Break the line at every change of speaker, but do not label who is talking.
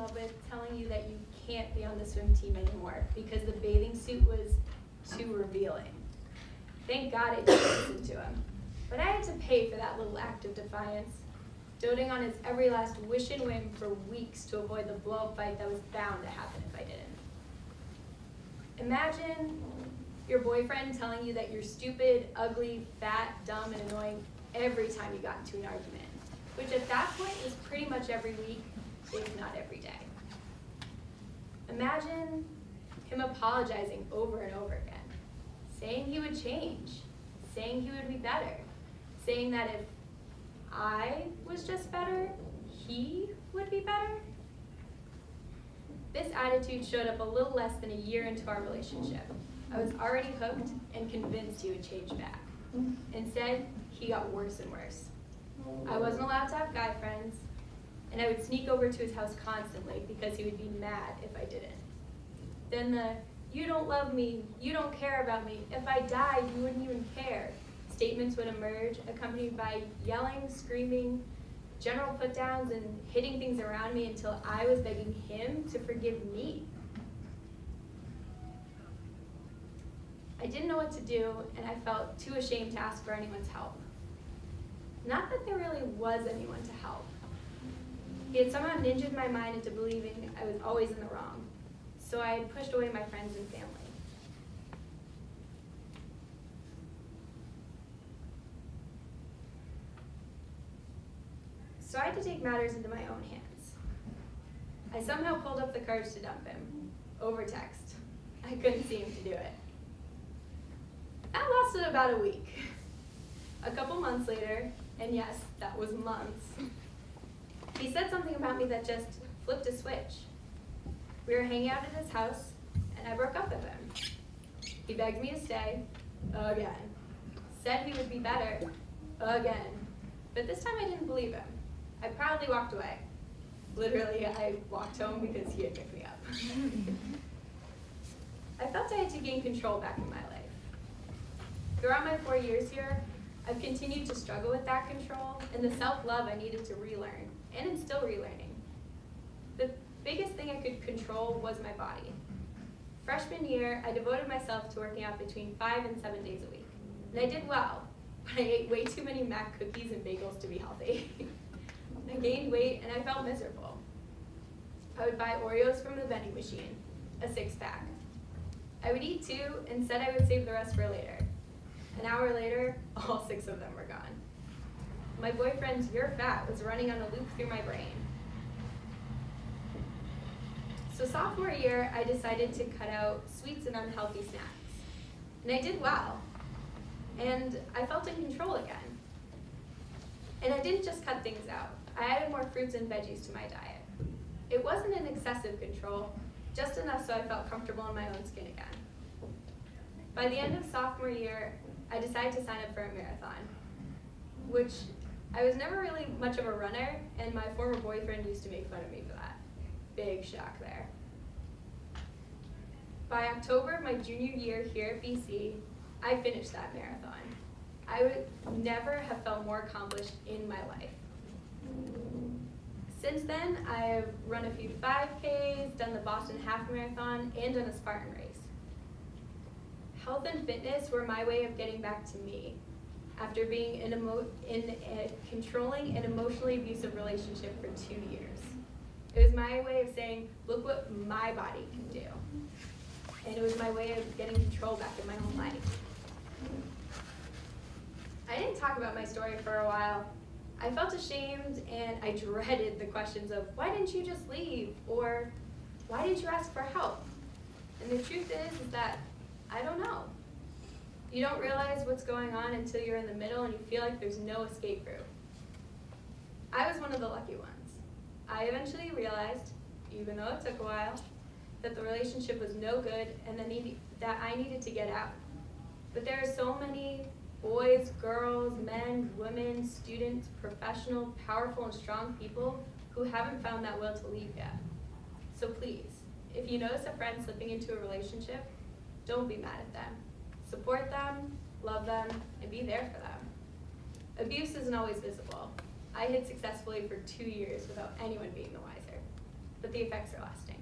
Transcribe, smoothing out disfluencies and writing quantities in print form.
love with telling you that you can't be on the swim team anymore because the bathing suit was too revealing. Thank God I didn't listen to him. But I had to pay for that little act of defiance, doting on his every last wish and whim for weeks to avoid the blow-up fight that was bound to happen if I didn't. Imagine your boyfriend telling you that you're stupid, ugly, fat, dumb, and annoying every time you got into an argument, which at that point is pretty much every week, if not every day. Imagine him apologizing over and over again, saying he would change, saying he would be better, saying that if I was just better, he would be better. This attitude showed up a little less than a year into our relationship. I was already hooked and convinced he would change back. Instead, he got worse and worse. I wasn't allowed to have guy friends, and I would sneak over to his house constantly because he would be mad if I didn't. Then the, "You don't love me, you don't care about me, if I died, you wouldn't even care," statements would emerge, accompanied by yelling, screaming, general put-downs, and hitting things around me until I was begging him to forgive me. I didn't know what to do, and I felt too ashamed to ask for anyone's help. Not that there really was anyone to help. He had somehow ninjaed my mind into believing I was always in the wrong, so I had pushed away my friends and family. So I had to take matters into my own hands. I somehow pulled up the courage to dump him, over text. I couldn't seem to do it. That lasted about a week. A couple months later, and yes, that was months, he said something about me that just flipped a switch. We were hanging out at his house, and I broke up with him. He begged me to stay, again. Said he would be better, again. But this time I didn't believe him. I proudly walked away. Literally, I walked home because he had picked me up. I felt I had to gain control back in my life. Throughout my 4 years here, I've continued to struggle with that control and the self-love I needed to relearn, and I'm still relearning. The biggest thing I could control was my body. Freshman year, I devoted myself to working out between 5 and 7 days a week, and I did well, but I ate way too many Mac cookies and bagels to be healthy. I gained weight and I felt miserable. I would buy Oreos from the vending machine, a 6-pack. I would eat 2 and said I would save the rest for later. An hour later, all 6 of them were gone. My boyfriend's "you're fat" was running on a loop through my brain. So sophomore year, I decided to cut out sweets and unhealthy snacks. And I did well. And I felt in control again. And I didn't just cut things out. I added more fruits and veggies to my diet. It wasn't an excessive control, just enough so I felt comfortable in my own skin again. By the end of sophomore year, I decided to sign up for a marathon, which I was never really much of a runner, and my former boyfriend used to make fun of me for that. Big shock there. By October of my junior year here at BC, I finished that marathon. I would never have felt more accomplished in my life. Since then, I have run a few 5Ks, done the Boston Half Marathon, and done a Spartan race. Health and fitness were my way of getting back to me after being in a controlling and emotionally abusive relationship for 2 years. It was my way of saying, look what my body can do. And it was my way of getting control back in my own life. I didn't talk about my story for a while. I felt ashamed and I dreaded the questions of, why didn't you just leave? Or why didn't you ask for help? And the truth is that I don't know. You don't realize what's going on until you're in the middle and you feel like there's no escape route. I was one of the lucky ones. I eventually realized, even though it took a while, that the relationship was no good and that I needed to get out. But there are so many boys, girls, men, women, students, professional, powerful, and strong people who haven't found that will to leave yet. So please, if you notice a friend slipping into a relationship, don't be mad at them. Support them, love them, and be there for them. Abuse isn't always visible. I hid successfully for 2 years without anyone being the wiser. but the effects are lasting.